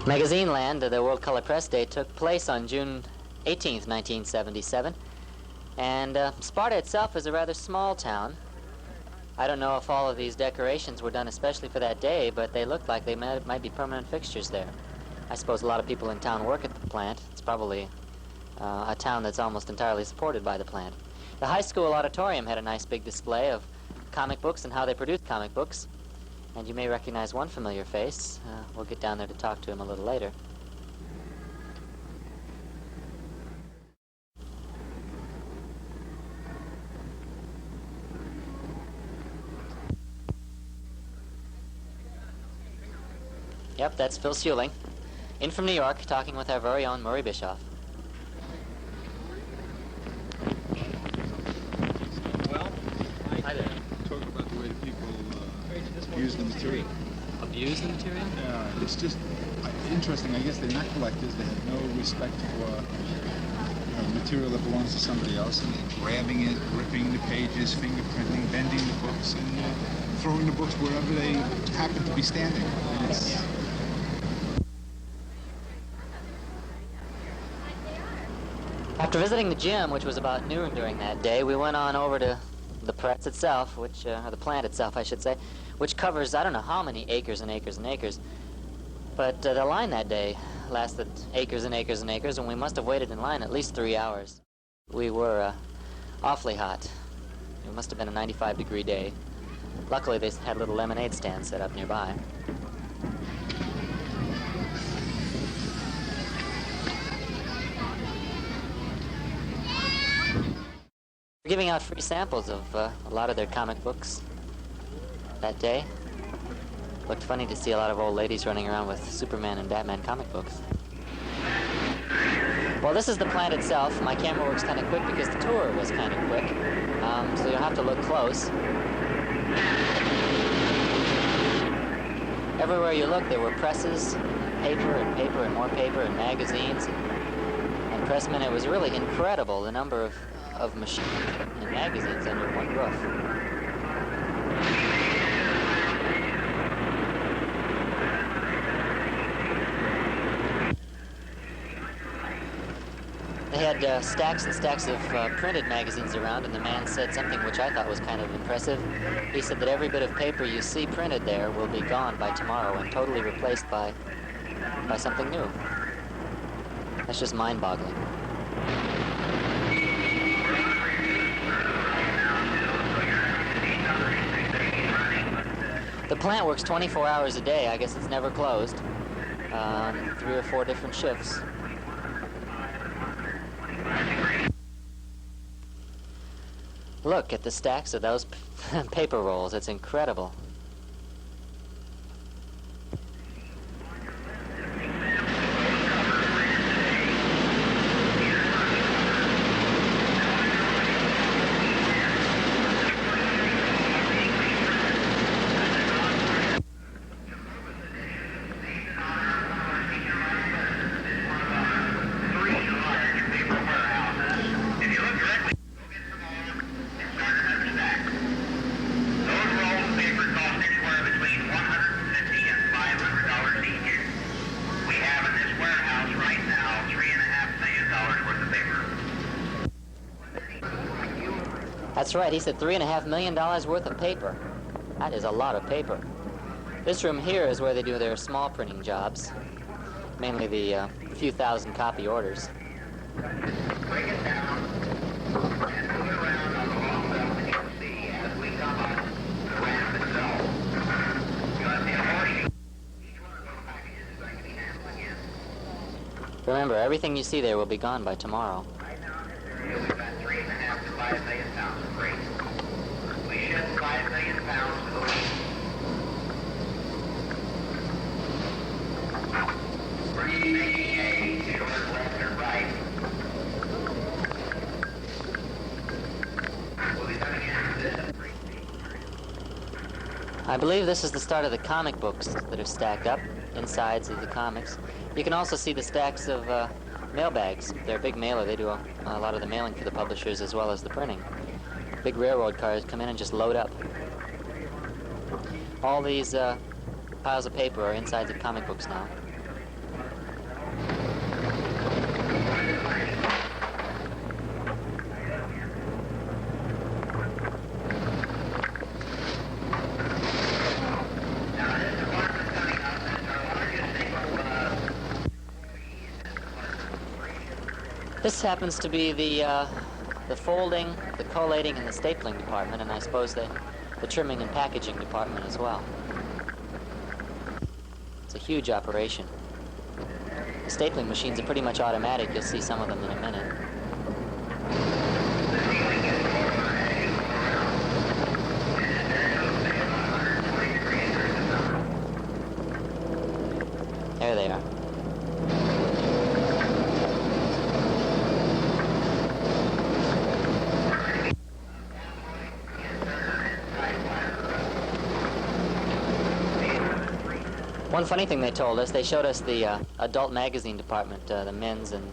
Magazine Land, the World Color Press Day, took place on June 18th, 1977. And Sparta itself is a rather small town. I don't know if all of these decorations were done especially for that day, but they look like they might be permanent fixtures there. I suppose a lot of people in town work at the plant. It's probably a town that's almost entirely supported by the plant. The high school auditorium had a nice big display of comic books and how they produced comic books. And you may recognize one familiar face. We'll get down there to talk to him a little later. Yep, that's Phil Seuling, in from New York, talking with our very own Murray Bischoff. Well, Hi there. talk about the way people abuse the material. Abuse the material? Yeah, it's just interesting. I guess they're not collectors. They have no respect for material that belongs to somebody else, and they're grabbing it, ripping the pages, fingerprinting, bending the books, and throwing the books wherever they happen to be standing. And it's, After visiting the gym, which was about noon during that day, we went on over to the press itself, or the plant itself, I should say, which covers I don't know how many acres and acres and acres. But the line that day lasted acres and acres and acres, and we must have waited in line at least 3 hours. We were awfully hot. It must have been a 95-degree day. Luckily, they had a little lemonade stand set up nearby. We're giving out free samples of a lot of their comic books that day. Looked funny to see a lot of old ladies running around with Superman and Batman comic books. Well, this is the plant itself. My camera works kind of quick because the tour was kind of quick, so you'll have to look close. Everywhere you look, there were presses, paper and more paper and magazines and pressmen. It was really incredible, the number of machines and magazines under one roof. They had stacks and stacks of printed magazines around, and the man said something which I thought was kind of impressive. He said that every bit of paper you see printed there will be gone by tomorrow and totally replaced by something new. That's just mind-boggling. The plant works 24 hours a day. I guess it's never closed. 3 or 4 different shifts. Look at the stacks of those paper rolls. It's incredible. That's right, he said $3.5 million worth of paper. That is a lot of paper. This room here is where they do their small printing jobs, mainly the few thousand copy orders. Break it down and move it around on the long belt, and you'll see as we come up the ramp itself. You'll see a horseshoe. Each one of those packages is going to be handled again. Remember, everything you see there will be gone by tomorrow. Right now in this area, we've got 3.5 to 5 million pounds of freight. We ship 5 million pounds a week. We're making a short left or right. We'll be coming into this. I believe this is the start of the comic books that are stacked up, insides of the comics. You can also see the stacks of mail bags. They're a big mailer. They do a lot of the mailing for the publishers as well as the printing. Big railroad cars come in and just load up. All these piles of paper are insides of comic books now. This happens to be the folding, the collating, and the stapling department, and I suppose the trimming and packaging department as well. It's a huge operation. The stapling machines are pretty much automatic. You'll see some of them in a minute. There they are. One funny thing they told us, they showed us the adult magazine department, the men's and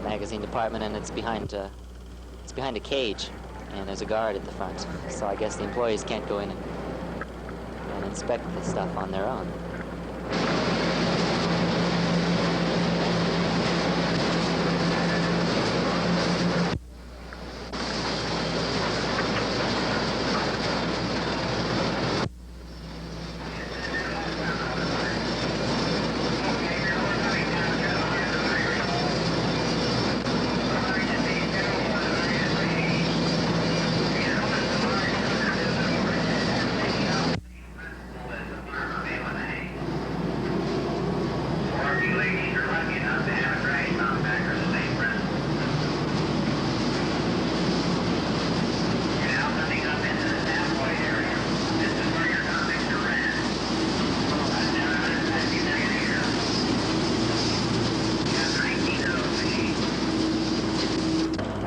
magazine department, and it's behind a cage, and there's a guard at the front. So I guess the employees can't go in and inspect the stuff on their own.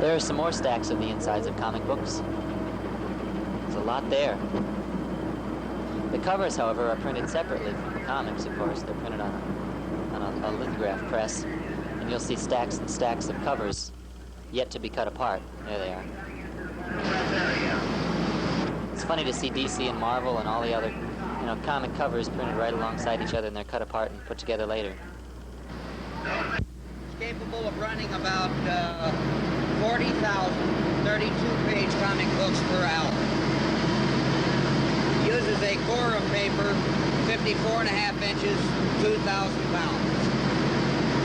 There are some more stacks of the insides of comic books. There's a lot there. The covers, however, are printed separately from the comics, of course. They're printed on a lithograph press, and you'll see stacks and stacks of covers yet to be cut apart. There they are. It's funny to see DC and Marvel and all the other, comic covers printed right alongside each other, and they're cut apart and put together later. It's capable of running about 40,000 32-page comic books per hour. Uses a core of paper, 54.5 inches, 2,000 pounds.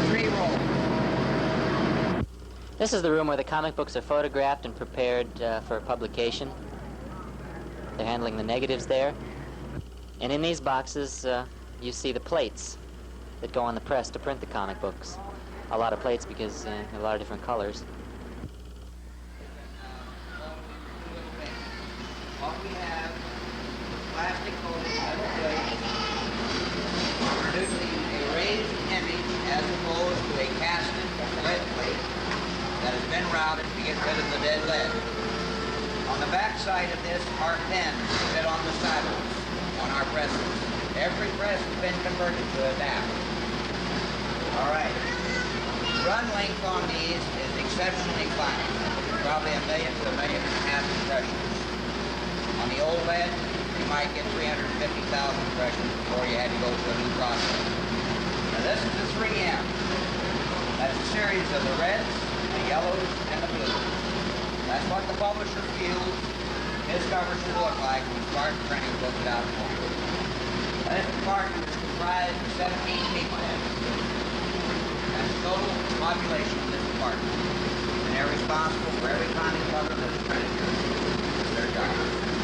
3 rolls. This is the room where the comic books are photographed and prepared for publication. They're handling the negatives there. And in these boxes, you see the plates that go on the press to print the comic books. A lot of plates because a lot of different colors. What we have is plastic coated metal plate producing a raised image as opposed to a casted lead plate that has been routed to get rid of the dead lead. On the back side of this are pens fit on the saddles on our presses. Every press has been converted to adapt. All right. Run length on these is exceptionally fine, probably 1 million to 1.5 million impressions. On the old lead, you might get 350,000 impressions before you had to go to a new process. Now this is the 3M. That's a series of the reds, the yellows, and the blues. That's what the publisher feels his cover should look like when Spartan Printing puts it out for you. This department is comprised of 17 people. That's the total population of this department. And they're responsible for every comic cover that is printed here. It's their job.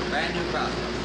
Brand new process.